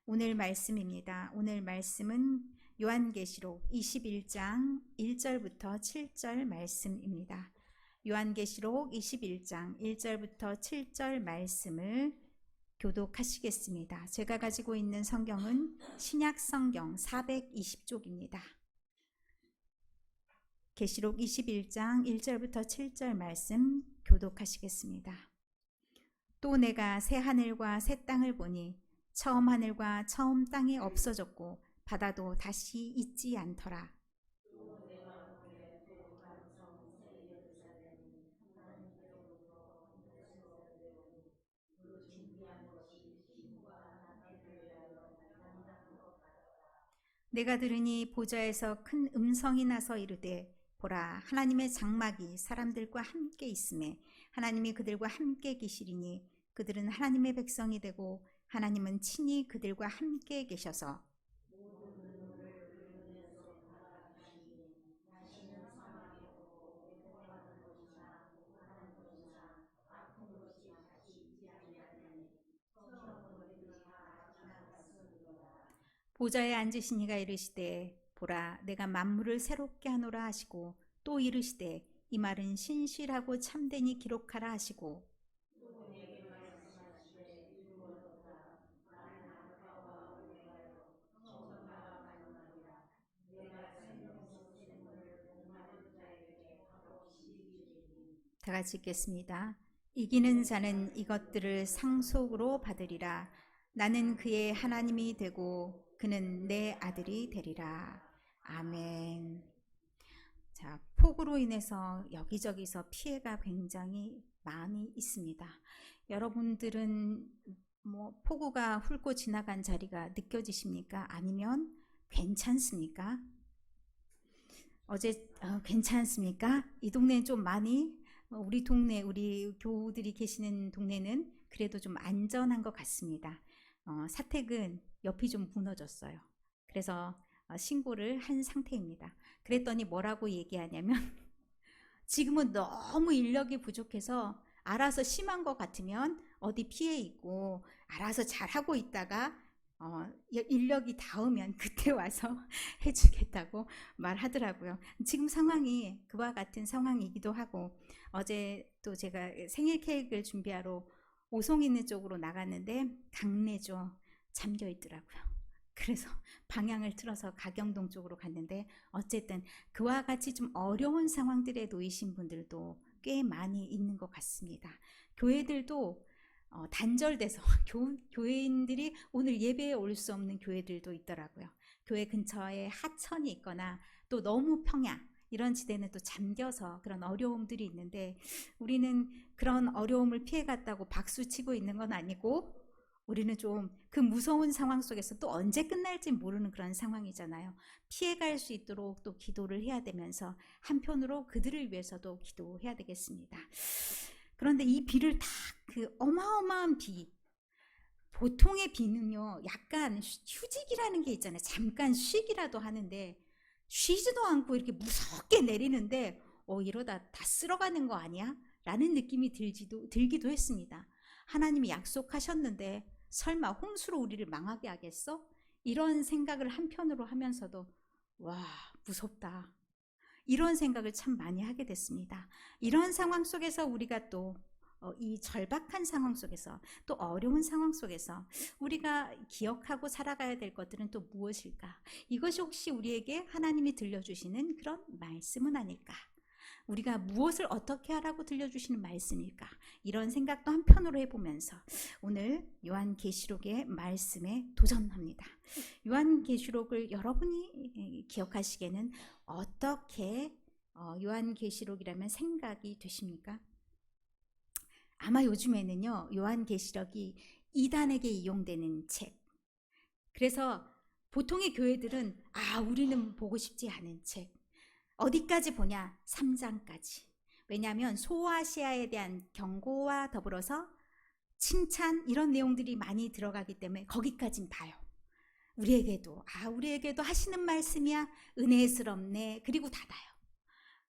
오늘 말씀입니다. 오늘 말씀은 요한계시록 21장 1절부터 7절 말씀입니다. 요한계시록 21장 1절부터 7절 말씀을 교독하시겠습니다. 제가 가지고 있는 성경은 신약 성경 420쪽입니다. 계시록 21장 1절부터 7절 말씀 교독하시겠습니다. 또 내가 새 하늘과 새 땅을 보니 처음 하늘과 처음 땅이 없어졌고 바다도 다시 있지 않더라. 내가 들으니 보좌에서 큰 음성이 나서 이르되 보라, 하나님의 장막이 사람들과 함께 있음에 하나님이 그들과 함께 계시리니 그들은 하나님의 백성이 되고 하나님은 친히 그들과 함께 계셔서 보좌에 앉으신 이가 이르시되 보라, 내가 만물을 새롭게 하노라 하시고 또 이르시되 이 말은 신실하고 참되니 기록하라 하시고 다 같이 읽겠습니다. 이기는 자는 이것들을 상속으로 받으리라. 나는 그의 하나님이 되고 그는 내 아들이 되리라. 아멘. 자, 폭우로 인해서 여기저기서 피해가 굉장히 많이 있습니다. 여러분들은 폭우가 훑고 지나간 자리가 느껴지십니까? 아니면 괜찮습니까? 어제 괜찮습니까? 이 동네는 좀 많이 우리 동네, 우리 교우들이 계시는 동네는 그래도 좀 안전한 것 같습니다. 사택은 옆이 좀 무너졌어요. 그래서 신고를 한 상태입니다. 그랬더니 뭐라고 얘기하냐면 지금은 너무 인력이 부족해서 알아서 심한 것 같으면 어디 피해 있고 알아서 잘하고 있다가 인력이 닿으면 그때 와서 해주겠다고 말하더라고요. 지금 상황이 그와 같은 상황이기도 하고 어제 또 제가 생일 케이크를 준비하러 오송 있는 쪽으로 나갔는데 강내죠. 잠겨 있더라고요. 그래서 방향을 틀어서 가경동 쪽으로 갔는데 어쨌든 그와 같이 좀 어려운 상황들에 놓이신 분들도 꽤 많이 있는 것 같습니다. 교회들도 단절돼서 교회인들이 오늘 예배에 올 수 없는 교회들도 있더라고요. 교회 근처에 하천이 있거나 또 너무 평야 이런 지대는 또 잠겨서 그런 어려움들이 있는데 우리는 그런 어려움을 피해갔다고 박수치고 있는 건 아니고 우리는 좀 그 무서운 상황 속에서 또 언제 끝날지 모르는 그런 상황이잖아요. 피해갈 수 있도록 또 기도를 해야 되면서 한편으로 그들을 위해서도 기도해야 되겠습니다. 그런데 이 비를 다 그 어마어마한 비, 보통의 비는요 약간 휴직이라는 게 있잖아요. 잠깐 쉬기라도 하는데 쉬지도 않고 이렇게 무섭게 내리는데 이러다 다 쓸어가는 거 아니야? 라는 느낌이 들기도 했습니다. 하나님이 약속하셨는데 설마 홍수로 우리를 망하게 하겠어? 이런 생각을 한편으로 하면서도 와, 무섭다. 이런 생각을 참 많이 하게 됐습니다. 이런 상황 속에서 우리가 또 이 절박한 상황 속에서 또 어려운 상황 속에서 우리가 기억하고 살아가야 될 것들은 또 무엇일까? 이것이 혹시 우리에게 하나님이 들려주시는 그런 말씀은 아닐까? 우리가 무엇을 어떻게 하라고 들려주시는 말씀일까? 이런 생각도 한편으로 해보면서 오늘 요한계시록의 말씀에 도전합니다. 요한계시록을 여러분이 기억하시기에는 어떻게 요한계시록이라면 생각이 되십니까? 아마 요즘에는요 요한계시록이 이단에게 이용되는 책, 그래서 보통의 교회들은 우리는 보고 싶지 않은 책, 어디까지 보냐? 3장까지. 왜냐하면 소아시아에 대한 경고와 더불어서 칭찬 이런 내용들이 많이 들어가기 때문에 거기까진 봐요. 우리에게도 하시는 말씀이야, 은혜스럽네, 그리고 닫아요.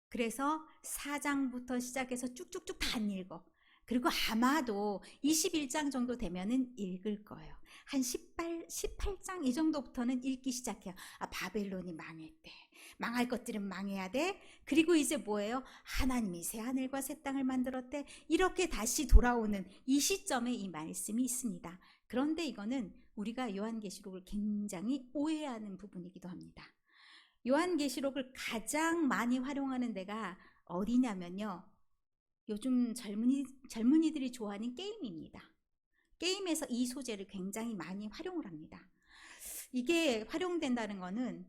그래서 4장부터 시작해서 쭉쭉쭉 다 안 읽어. 그리고 아마도 21장 정도 되면은 읽을 거예요. 한 18장 이 정도부터는 읽기 시작해요. 아, 바벨론이 망했대. 망할 것들은 망해야 돼. 그리고 이제 뭐예요? 하나님이 새 하늘과 새 땅을 만들었대. 이렇게 다시 돌아오는 이 시점에 이 말씀이 있습니다. 그런데 이거는 우리가 요한계시록을 굉장히 오해하는 부분이기도 합니다. 요한계시록을 가장 많이 활용하는 데가 어디냐면요, 요즘 젊은이들이 좋아하는 게임입니다. 게임에서 이 소재를 굉장히 많이 활용을 합니다. 이게 활용된다는 거는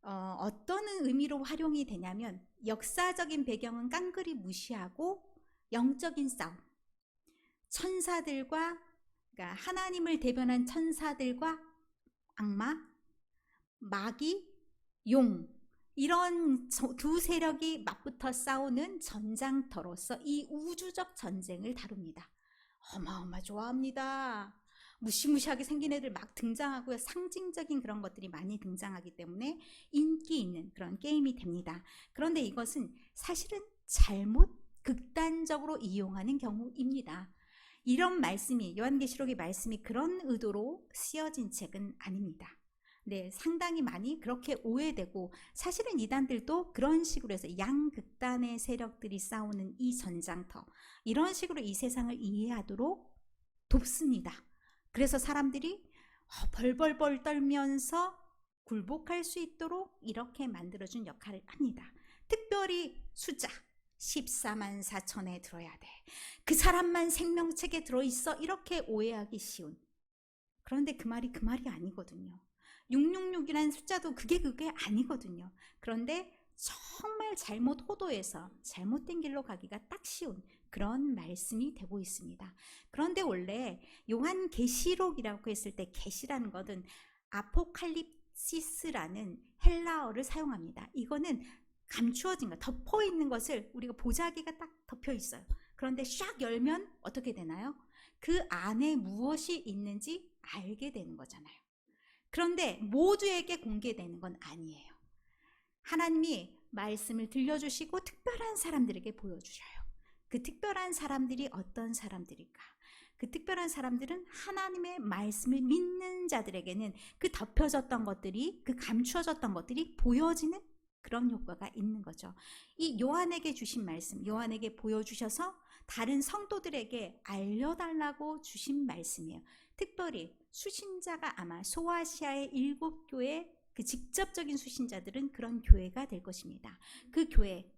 어떤 의미로 활용이 되냐면, 역사적인 배경은 깡그리 무시하고 영적인 싸움, 천사들과, 그러니까 하나님을 대변한 천사들과 악마, 마귀, 용, 이런 두 세력이 맞붙어 싸우는 전장터로서 이 우주적 전쟁을 다룹니다. 어마어마 좋아합니다. 무시무시하게 생긴 애들 막 등장하고요. 상징적인 그런 것들이 많이 등장하기 때문에 인기 있는 그런 게임이 됩니다. 그런데 이것은 사실은 잘못 극단적으로 이용하는 경우입니다. 이런 말씀이, 요한계시록의 말씀이 그런 의도로 쓰여진 책은 아닙니다. 네, 상당히 많이 그렇게 오해되고, 사실은 이단들도 그런 식으로 해서 양극단의 세력들이 싸우는 이 전장터, 이런 식으로 이 세상을 이해하도록 돕습니다. 그래서 사람들이 벌벌벌 떨면서 굴복할 수 있도록 이렇게 만들어준 역할을 합니다. 특별히 숫자 14만 4천에 들어야 돼, 그 사람만 생명책에 들어있어, 이렇게 오해하기 쉬운. 그런데 그 말이 아니거든요. 666이라는 숫자도 그게 아니거든요. 그런데 정말 잘못 호도해서 잘못된 길로 가기가 딱 쉬운 그런 말씀이 되고 있습니다. 그런데 원래 요한계시록이라고 했을 때 계시라는 것은 아포칼립시스라는 헬라어를 사용합니다. 이거는 감추어진 것, 덮어 있는 것을 우리가 보자기가 딱 덮여 있어요. 그런데 샥 열면 어떻게 되나요? 그 안에 무엇이 있는지 알게 되는 거잖아요. 그런데 모두에게 공개되는 건 아니에요. 하나님이 말씀을 들려주시고 특별한 사람들에게 보여주셔요. 그 특별한 사람들이 어떤 사람들일까? 그 특별한 사람들은 하나님의 말씀을 믿는 자들에게는 그 덮여졌던 것들이, 그 감추어졌던 것들이 보여지는 그런 효과가 있는 거죠. 이 요한에게 주신 말씀, 요한에게 보여주셔서 다른 성도들에게 알려달라고 주신 말씀이에요. 특별히 수신자가 아마 소아시아의 7교회, 그 직접적인 수신자들은 그런 교회가 될 것입니다. 그 교회,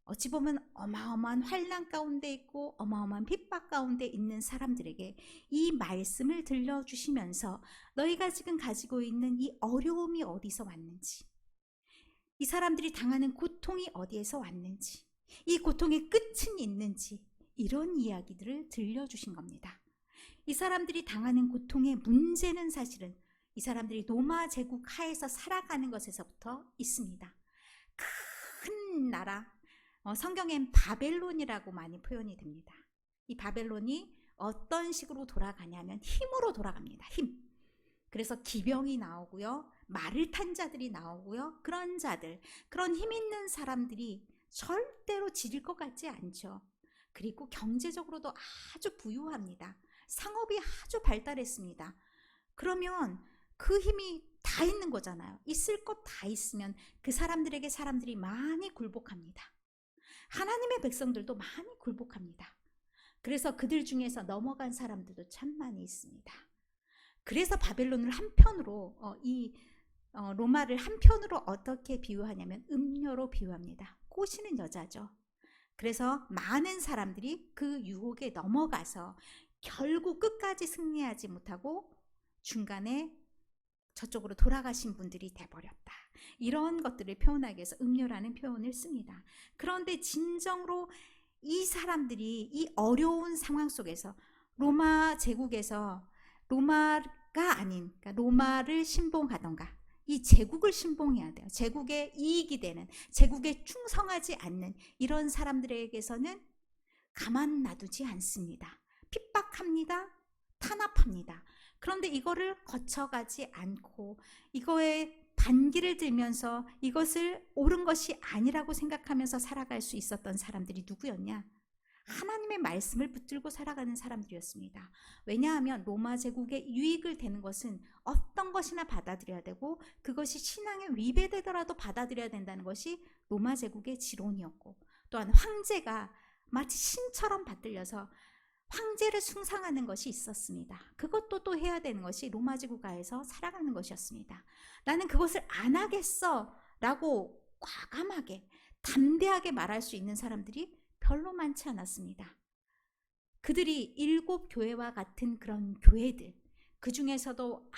어찌 보면 어마어마한 환난 가운데 있고 어마어마한 핍박 가운데 있는 사람들에게 이 말씀을 들려주시면서 너희가 지금 가지고 있는 이 어려움이 어디서 왔는지, 이 사람들이 당하는 고통이 어디에서 왔는지, 이 고통의 끝은 있는지, 이런 이야기들을 들려주신 겁니다. 이 사람들이 당하는 고통의 문제는 사실은 이 사람들이 로마 제국 하에서 살아가는 것에서부터 있습니다. 큰 나라, 성경엔 바벨론이라고 많이 표현이 됩니다. 이 바벨론이 어떤 식으로 돌아가냐면 힘으로 돌아갑니다. 힘. 그래서 기병이 나오고요, 말을 탄 자들이 나오고요, 그런 자들, 그런 힘 있는 사람들이 절대로 지릴 것 같지 않죠. 그리고 경제적으로도 아주 부유합니다. 상업이 아주 발달했습니다. 그러면 그 힘이 다 있는 거잖아요. 있을 것 다 있으면 그 사람들에게 사람들이 많이 굴복합니다. 하나님의 백성들도 많이 굴복합니다. 그래서 그들 중에서 넘어간 사람들도 참 많이 있습니다. 그래서 바벨론을 한편으로 로마를 한편으로 어떻게 비유하냐면 음녀로 비유합니다. 꼬시는 여자죠. 그래서 많은 사람들이 그 유혹에 넘어가서 결국 끝까지 승리하지 못하고 중간에 저쪽으로 돌아가신 분들이 돼버렸다. 이런 것들을 표현하기 위해서 음료라는 표현을 씁니다. 그런데 진정으로 이 사람들이 이 어려운 상황 속에서 로마 제국에서 로마가 아닌, 그러니까 로마를 신봉하던가 이 제국을 신봉해야 돼요. 제국에 이익이 되는, 제국에 충성하지 않는 이런 사람들에게서는 가만 놔두지 않습니다. 핍박합니다. 탄압합니다. 그런데 이거를 거쳐가지 않고 이거에 반기를 들면서 이것을 옳은 것이 아니라고 생각하면서 살아갈 수 있었던 사람들이 누구였냐? 하나님의 말씀을 붙들고 살아가는 사람들이었습니다. 왜냐하면 로마 제국의 유익을 되는 것은 어떤 것이나 받아들여야 되고 그것이 신앙에 위배되더라도 받아들여야 된다는 것이 로마 제국의 지론이었고, 또한 황제가 마치 신처럼 받들려서 황제를 숭상하는 것이 있었습니다. 그것도 또 해야 되는 것이 로마 제국하에서 살아가는 것이었습니다. 나는 그것을 안 하겠어 라고 과감하게 담대하게 말할 수 있는 사람들이 별로 많지 않았습니다. 그들이 7교회와 같은 그런 교회들, 그 중에서도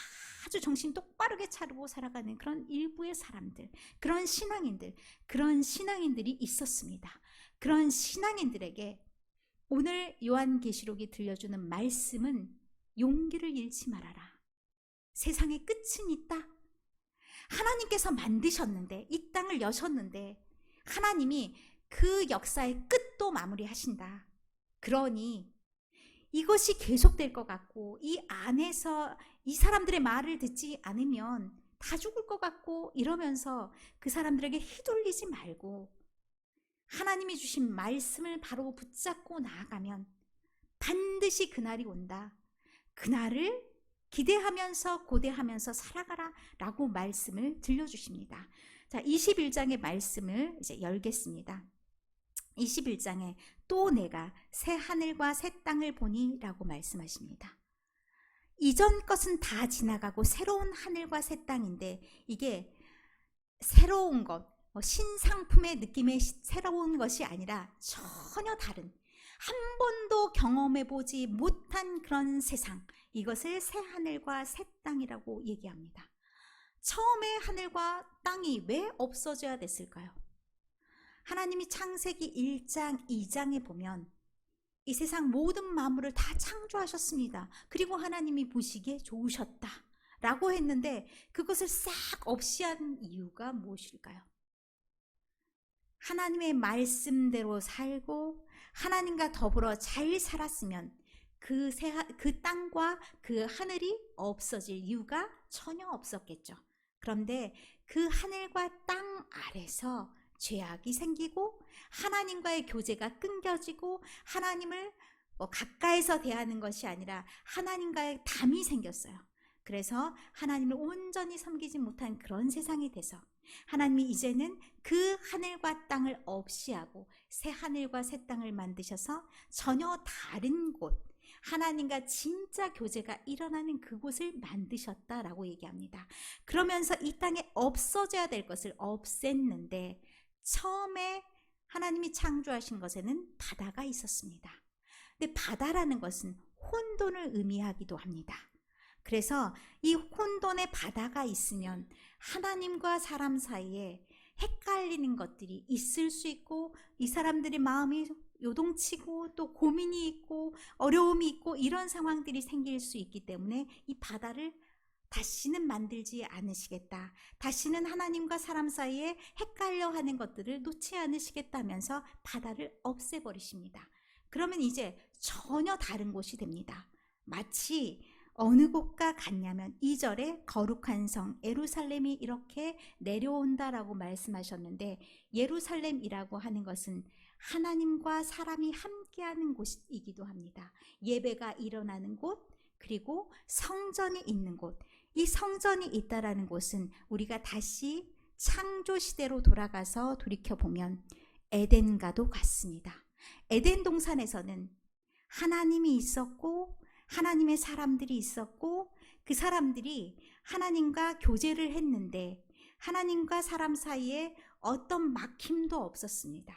아주 정신 똑바르게 차리고 살아가는 그런 일부의 사람들, 그런 신앙인들이 있었습니다. 그런 신앙인들에게 오늘 요한계시록이 들려주는 말씀은 용기를 잃지 말아라. 세상의 끝은 있다. 하나님께서 만드셨는데, 이 땅을 여셨는데 하나님이 그 역사의 끝도 마무리하신다. 그러니 이것이 계속될 것 같고, 이 안에서 이 사람들의 말을 듣지 않으면 다 죽을 것 같고, 이러면서 그 사람들에게 휘둘리지 말고 하나님이 주신 말씀을 바로 붙잡고 나아가면 반드시 그날이 온다. 그날을 기대하면서 고대하면서 살아가라 라고 말씀을 들려주십니다. 자, 21장의 말씀을 이제 열겠습니다. 21장에 또 내가 새 하늘과 새 땅을 보니 라고 말씀하십니다. 이전 것은 다 지나가고 새로운 하늘과 새 땅인데, 이게 새로운 것, 신상품의 느낌의 새로운 것이 아니라 전혀 다른, 한 번도 경험해보지 못한 그런 세상, 이것을 새 하늘과 새 땅이라고 얘기합니다. 처음에 하늘과 땅이 왜 없어져야 됐을까요? 하나님이 창세기 1장, 2장에 보면 이 세상 모든 만물을 다 창조하셨습니다. 그리고 하나님이 보시기에 좋으셨다 라고 했는데, 그것을 싹 없이 한 이유가 무엇일까요? 하나님의 말씀대로 살고 하나님과 더불어 잘 살았으면 그 땅과 그 하늘이 없어질 이유가 전혀 없었겠죠. 그런데 그 하늘과 땅 아래서 죄악이 생기고 하나님과의 교제가 끊겨지고 하나님을 가까이서 대하는 것이 아니라 하나님과의 담이 생겼어요. 그래서 하나님을 온전히 섬기지 못한 그런 세상이 돼서 하나님이 이제는 그 하늘과 땅을 없이 하고 새 하늘과 새 땅을 만드셔서 전혀 다른 곳, 하나님과 진짜 교제가 일어나는 그곳을 만드셨다라고 얘기합니다. 그러면서 이 땅에 없어져야 될 것을 없앴는데, 처음에 하나님이 창조하신 것에는 바다가 있었습니다. 근데 바다라는 것은 혼돈을 의미하기도 합니다. 그래서 이 혼돈의 바다가 있으면 하나님과 사람 사이에 헷갈리는 것들이 있을 수 있고, 이 사람들의 마음이 요동치고 또 고민이 있고 어려움이 있고 이런 상황들이 생길 수 있기 때문에 이 바다를 다시는 만들지 않으시겠다, 다시는 하나님과 사람 사이에 헷갈려 하는 것들을 놓지 않으시겠다면서 바다를 없애버리십니다. 그러면 이제 전혀 다른 곳이 됩니다. 마치 어느 곳과 같냐면 2절에 거룩한 성 예루살렘이 이렇게 내려온다라고 말씀하셨는데, 예루살렘이라고 하는 것은 하나님과 사람이 함께하는 곳이기도 합니다. 예배가 일어나는 곳, 그리고 성전이 있는 곳. 이 성전이 있다라는 곳은 우리가 다시 창조 시대로 돌아가서 돌이켜보면 에덴과도 같습니다. 에덴 동산에서는 하나님이 있었고 하나님의 사람들이 있었고, 그 사람들이 하나님과 교제를 했는데 하나님과 사람 사이에 어떤 막힘도 없었습니다.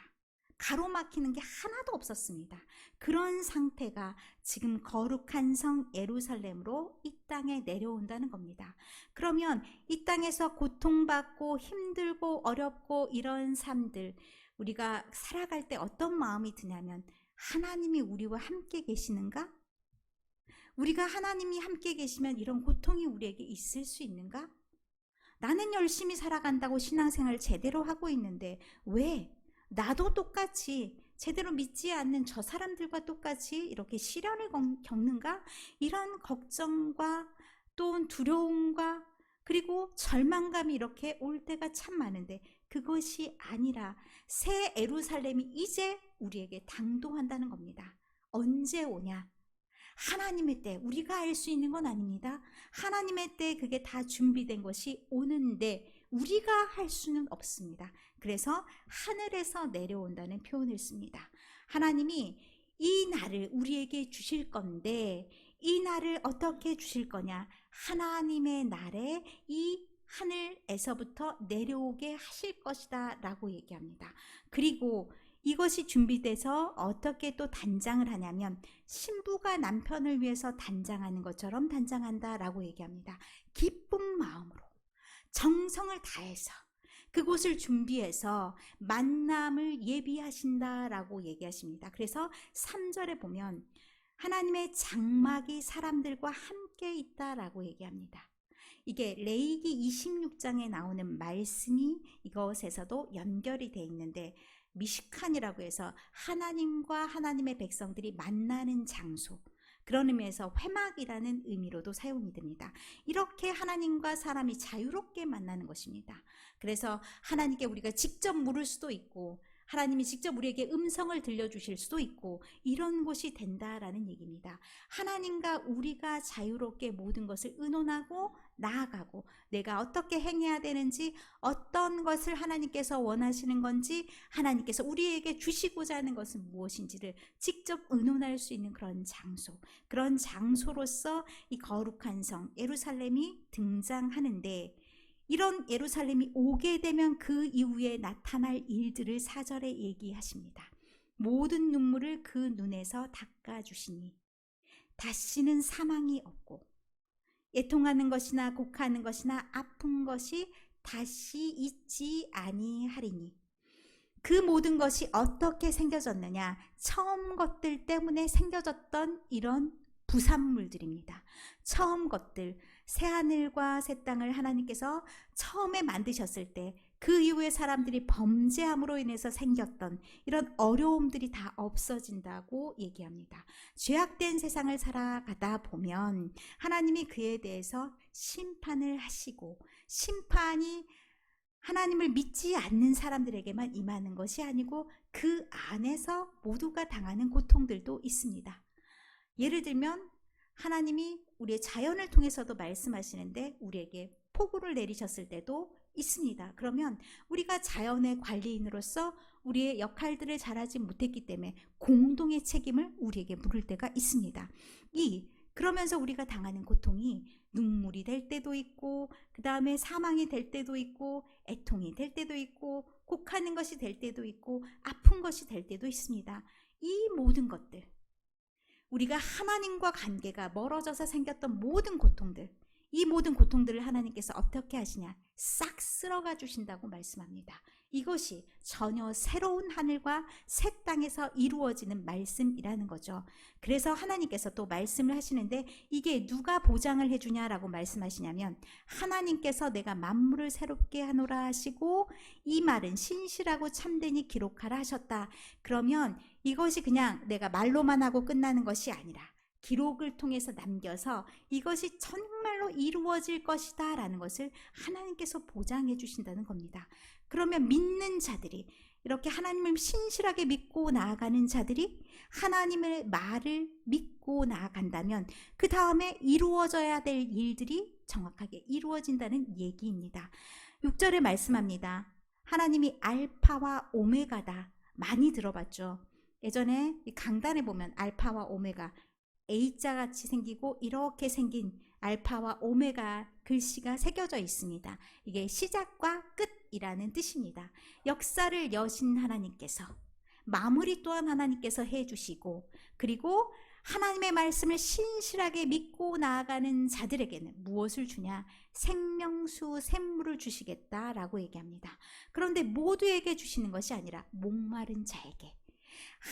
가로막히는 게 하나도 없었습니다. 그런 상태가 지금 거룩한 성 예루살렘으로 이 땅에 내려온다는 겁니다. 그러면 이 땅에서 고통받고 힘들고 어렵고 이런 삶들, 우리가 살아갈 때 어떤 마음이 드냐면, 하나님이 우리와 함께 계시는가? 우리가 하나님이 함께 계시면 이런 고통이 우리에게 있을 수 있는가? 나는 열심히 살아간다고 신앙생활을 제대로 하고 있는데 왜 나도 똑같이 제대로 믿지 않는 저 사람들과 똑같이 이렇게 시련을 겪는가? 이런 걱정과 또 두려움과 그리고 절망감이 이렇게 올 때가 참 많은데, 그것이 아니라 새 예루살렘이 이제 우리에게 당도한다는 겁니다. 언제 오냐? 하나님의 때, 우리가 알 수 있는 건 아닙니다. 하나님의 때 그게 다 준비된 것이 오는데 우리가 할 수는 없습니다. 그래서 하늘에서 내려온다는 표현을 씁니다. 하나님이 이 날을 우리에게 주실 건데 이 날을 어떻게 주실 거냐? 하나님의 날에 이 하늘에서부터 내려오게 하실 것이다 라고 얘기합니다. 그리고 이것이 준비돼서 어떻게 또 단장을 하냐면 신부가 남편을 위해서 단장하는 것처럼 단장한다 라고 얘기합니다. 기쁜 마음으로 정성을 다해서 그곳을 준비해서 만남을 예비하신다 라고 얘기하십니다. 그래서 3절에 보면 하나님의 장막이 사람들과 함께 있다라고 얘기합니다. 이게 레위기 26장에 나오는 말씀이 이것에서도 연결이 돼 있는데 미시칸이라고 해서 하나님과 하나님의 백성들이 만나는 장소, 그런 의미에서 회막이라는 의미로도 사용이 됩니다. 이렇게 하나님과 사람이 자유롭게 만나는 것입니다. 그래서 하나님께 우리가 직접 물을 수도 있고 하나님이 직접 우리에게 음성을 들려주실 수도 있고 이런 곳이 된다라는 얘기입니다. 하나님과 우리가 자유롭게 모든 것을 의논하고 나아가고 내가 어떻게 행해야 되는지 어떤 것을 하나님께서 원하시는 건지 하나님께서 우리에게 주시고자 하는 것은 무엇인지를 직접 의논할 수 있는 그런 장소, 그런 장소로서 이 거룩한 성 예루살렘이 등장하는데 이런 예루살렘이 오게 되면 그 이후에 나타날 일들을 4절에 얘기하십니다. 모든 눈물을 그 눈에서 닦아주시니 다시는 사망이 없고 애통하는 것이나 곡하는 것이나 아픈 것이 다시 있지 아니하리니 그 모든 것이 어떻게 생겨졌느냐? 처음 것들 때문에 생겨졌던 이런 부산물들입니다. 처음 것들, 새하늘과 새 땅을 하나님께서 처음에 만드셨을 때 그 이후에 사람들이 범죄함으로 인해서 생겼던 이런 어려움들이 다 없어진다고 얘기합니다. 죄악된 세상을 살아가다 보면 하나님이 그에 대해서 심판을 하시고 심판이 하나님을 믿지 않는 사람들에게만 임하는 것이 아니고 그 안에서 모두가 당하는 고통들도 있습니다. 예를 들면 하나님이 우리의 자연을 통해서도 말씀하시는데 우리에게 폭우를 내리셨을 때도 있습니다. 그러면 우리가 자연의 관리인으로서 우리의 역할들을 잘하지 못했기 때문에 공동의 책임을 우리에게 물을 때가 있습니다. 그러면서 우리가 당하는 고통이 눈물이 될 때도 있고 그 다음에 사망이 될 때도 있고 애통이 될 때도 있고 곡하는 것이 될 때도 있고 아픈 것이 될 때도 있습니다. 이 모든 것들, 우리가 하나님과 관계가 멀어져서 생겼던 모든 고통들, 이 모든 고통들을 하나님께서 어떻게 하시냐? 싹 쓸어가 주신다고 말씀합니다. 이것이 전혀 새로운 하늘과 새 땅에서 이루어지는 말씀이라는 거죠. 그래서 하나님께서 또 말씀을 하시는데 이게 누가 보장을 해주냐라고 말씀하시냐면 하나님께서 내가 만물을 새롭게 하노라 하시고 이 말은 신실하고 참되니 기록하라 하셨다. 그러면 이것이 그냥 내가 말로만 하고 끝나는 것이 아니라 기록을 통해서 남겨서 이것이 정말로 이루어질 것이다 라는 것을 하나님께서 보장해 주신다는 겁니다. 그러면 믿는 자들이 이렇게 하나님을 신실하게 믿고 나아가는 자들이 하나님의 말을 믿고 나아간다면 그 다음에 이루어져야 될 일들이 정확하게 이루어진다는 얘기입니다. 6절에 말씀합니다. 하나님이 알파와 오메가다. 많이 들어봤죠. 예전에 강단에 보면 알파와 오메가 A자 같이 생기고 이렇게 생긴 알파와 오메가 글씨가 새겨져 있습니다. 이게 시작과 끝이라는 뜻입니다. 역사를 여신 하나님께서 마무리 또한 하나님께서 해주시고 그리고 하나님의 말씀을 신실하게 믿고 나아가는 자들에게는 무엇을 주냐? 생명수 샘물을 주시겠다라고 얘기합니다. 그런데 모두에게 주시는 것이 아니라 목마른 자에게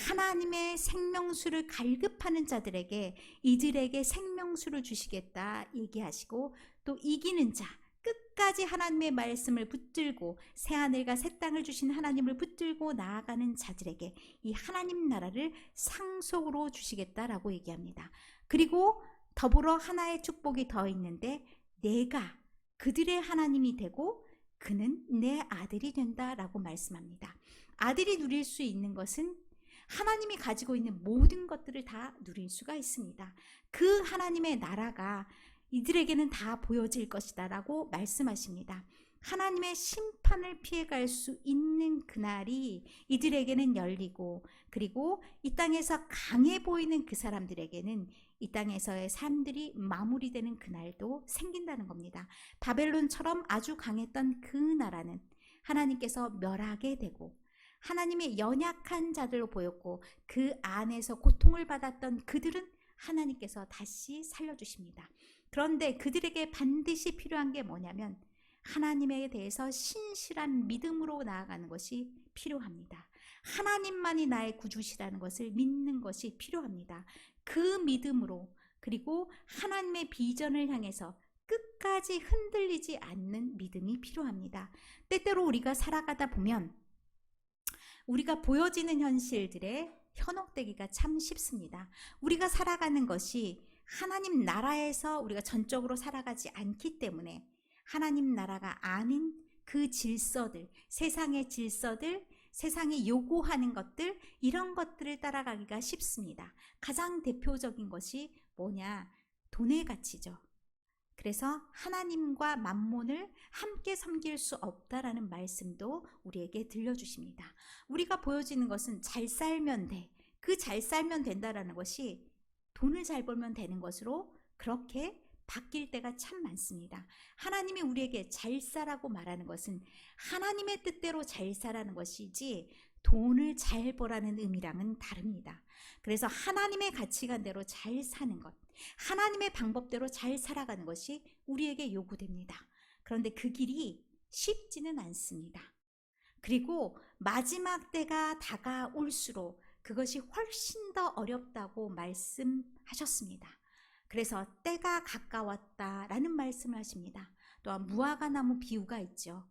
하나님의 생명수를 갈급하는 자들에게 이들에게 생명수를 주시겠다 얘기하시고 또 이기는 자 끝까지 하나님의 말씀을 붙들고 새하늘과 새 땅을 주신 하나님을 붙들고 나아가는 자들에게 이 하나님 나라를 상속으로 주시겠다라고 얘기합니다. 그리고 더불어 하나의 축복이 더 있는데 내가 그들의 하나님이 되고 그는 내 아들이 된다라고 말씀합니다. 아들이 누릴 수 있는 것은 하나님이 가지고 있는 모든 것들을 다 누릴 수가 있습니다. 그 하나님의 나라가 이들에게는 다 보여질 것이다 라고 말씀하십니다. 하나님의 심판을 피해갈 수 있는 그날이 이들에게는 열리고, 그리고 이 땅에서 강해 보이는 그 사람들에게는 이 땅에서의 삶들이 마무리되는 그날도 생긴다는 겁니다. 바벨론처럼 아주 강했던 그 나라는 하나님께서 멸하게 되고, 하나님의 연약한 자들로 보였고 그 안에서 고통을 받았던 그들은 하나님께서 다시 살려주십니다. 그런데 그들에게 반드시 필요한 게 뭐냐면 하나님에 대해서 신실한 믿음으로 나아가는 것이 필요합니다. 하나님만이 나의 구주시라는 것을 믿는 것이 필요합니다. 그 믿음으로, 그리고 하나님의 비전을 향해서 끝까지 흔들리지 않는 믿음이 필요합니다. 때때로 우리가 살아가다 보면 우리가 보여지는 현실들에 현혹되기가 참 쉽습니다. 우리가 살아가는 것이 하나님 나라에서 우리가 전적으로 살아가지 않기 때문에 하나님 나라가 아닌 그 질서들, 세상의 질서들, 세상이 요구하는 것들, 이런 것들을 따라가기가 쉽습니다. 가장 대표적인 것이 뭐냐? 돈의 가치죠. 그래서 하나님과 만몬을 함께 섬길 수 없다라는 말씀도 우리에게 들려주십니다. 우리가 보여지는 것은 잘 살면 돼. 그 잘 살면 된다라는 것이 돈을 잘 벌면 되는 것으로 그렇게 바뀔 때가 참 많습니다. 하나님이 우리에게 잘 살라고 말하는 것은 하나님의 뜻대로 잘 살라는 것이지 돈을 잘 벌라는 의미랑은 다릅니다. 그래서 하나님의 가치관대로 잘 사는 것, 하나님의 방법대로 잘 살아가는 것이 우리에게 요구됩니다. 그런데 그 길이 쉽지는 않습니다. 그리고 마지막 때가 다가올수록 그것이 훨씬 더 어렵다고 말씀하셨습니다. 그래서 때가 가까웠다라는 말씀을 하십니다. 또한 무화과 나무 비유가 있죠.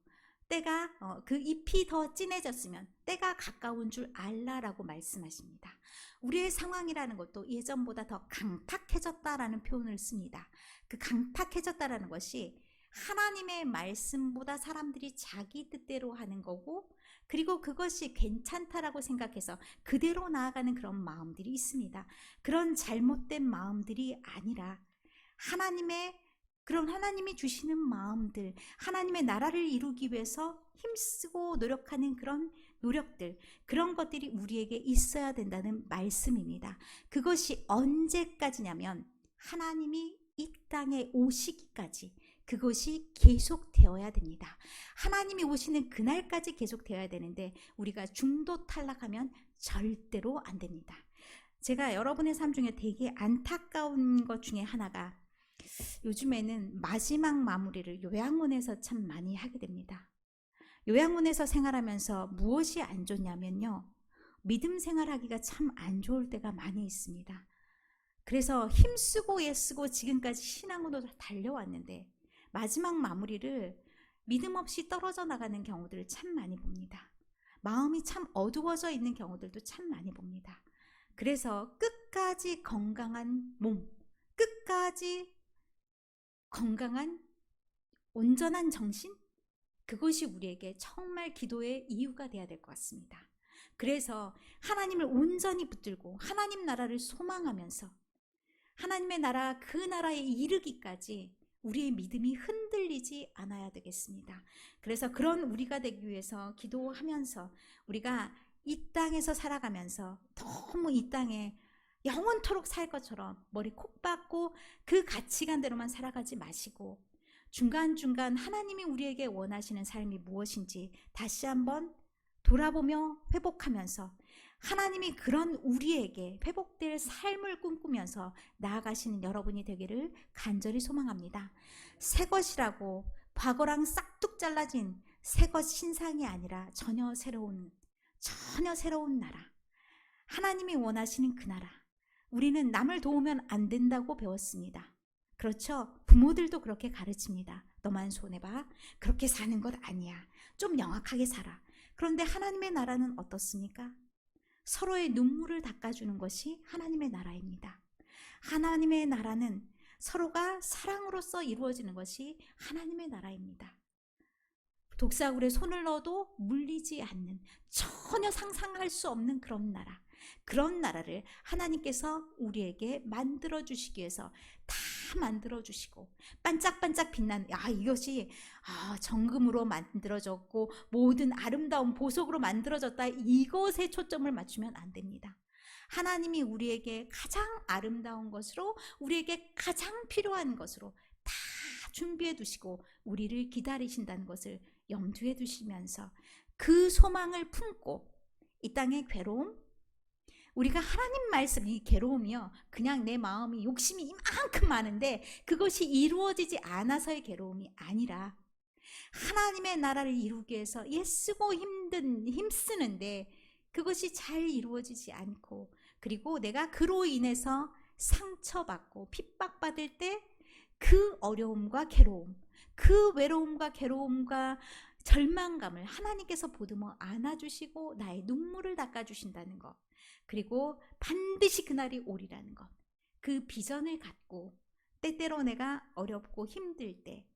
때가 그 잎이 더 진해졌으면 때가 가까운 줄 알라라고 말씀하십니다. 우리의 상황이라는 것도 예전보다 더 강팍해졌다라는 표현을 씁니다. 그 강팍해졌다라는 것이 하나님의 말씀보다 사람들이 자기 뜻대로 하는 거고, 그리고 그것이 괜찮다라고 생각해서 그대로 나아가는 그런 마음들이 있습니다. 그런 잘못된 마음들이 아니라 하나님이 주시는 마음들, 하나님의 나라를 이루기 위해서 힘쓰고 노력하는 그런 노력들, 그런 것들이 우리에게 있어야 된다는 말씀입니다. 그것이 언제까지냐면 하나님이 이 땅에 오시기까지 그것이 계속되어야 됩니다. 하나님이 오시는 그날까지 계속되어야 되는데 우리가 중도 탈락하면 절대로 안 됩니다. 제가 여러분의 삶 중에 되게 안타까운 것 중에 하나가, 요즘에는 마지막 마무리를 요양원에서 참 많이 하게 됩니다. 요양원에서 생활하면서 무엇이 안 좋냐면요, 믿음 생활하기가 참 안 좋을 때가 많이 있습니다. 그래서 힘쓰고 애쓰고 지금까지 신앙으로 달려왔는데 마지막 마무리를 믿음 없이 떨어져 나가는 경우들을 참 많이 봅니다. 마음이 참 어두워져 있는 경우들도 참 많이 봅니다. 그래서 끝까지 건강한 몸, 끝까지 건강한 온전한 정신, 그것이 우리에게 정말 기도의 이유가 되어야 될 것 같습니다. 그래서 하나님을 온전히 붙들고 하나님 나라를 소망하면서 하나님의 나라, 그 나라에 이르기까지 우리의 믿음이 흔들리지 않아야 되겠습니다. 그래서 그런 우리가 되기 위해서 기도하면서 우리가 이 땅에서 살아가면서 너무 이 땅에 영원토록 살 것처럼 머리 콕 박고 그 가치관대로만 살아가지 마시고 중간중간 하나님이 우리에게 원하시는 삶이 무엇인지 다시 한번 돌아보며 회복하면서 하나님이 그런 우리에게 회복될 삶을 꿈꾸면서 나아가시는 여러분이 되기를 간절히 소망합니다. 새 것이라고 과거랑 싹둑 잘라진 새 것 신상이 아니라 전혀 새로운 나라, 하나님이 원하시는 그 나라. 우리는 남을 도우면 안 된다고 배웠습니다. 그렇죠? 부모들도 그렇게 가르칩니다. 너만 손해봐. 그렇게 사는 것 아니야. 좀 영악하게 살아. 그런데 하나님의 나라는 어떻습니까? 서로의 눈물을 닦아주는 것이 하나님의 나라입니다. 하나님의 나라는 서로가 사랑으로서 이루어지는 것이 하나님의 나라입니다. 독사굴에 손을 넣어도 물리지 않는, 전혀 상상할 수 없는 그런 나라를 하나님께서 우리에게 만들어 주시기 위해서 다 만들어 주시고, 반짝반짝 빛나는, 이것이 정금으로 만들어졌고 모든 아름다운 보석으로 만들어졌다, 이것에 초점을 맞추면 안 됩니다. 하나님이 우리에게 가장 아름다운 것으로, 우리에게 가장 필요한 것으로 다 준비해 두시고 우리를 기다리신다는 것을 염두에 두시면서 그 소망을 품고 이 땅의 괴로움, 우리가 하나님 말씀, 이 괴로움이요, 그냥 내 마음이 욕심이 이만큼 많은데 그것이 이루어지지 않아서의 괴로움이 아니라, 하나님의 나라를 이루기 위해서 애쓰고 힘쓰는데 그것이 잘 이루어지지 않고, 그리고 내가 그로 인해서 상처받고 핍박받을 때 그 어려움과 괴로움, 그 외로움과 괴로움과 절망감을 하나님께서 보듬어 안아주시고 나의 눈물을 닦아주신다는 것, 그리고 반드시 그날이 오리라는 것, 그 비전을 갖고 때때로 내가 어렵고 힘들 때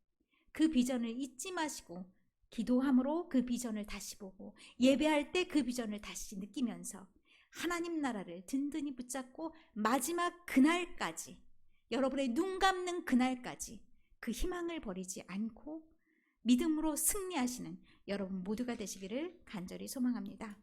그 비전을 잊지 마시고 기도함으로 그 비전을 다시 보고, 예배할 때 그 비전을 다시 느끼면서 하나님 나라를 든든히 붙잡고 마지막 그날까지, 여러분의 눈 감는 그날까지 그 희망을 버리지 않고 믿음으로 승리하시는 여러분 모두가 되시기를 간절히 소망합니다.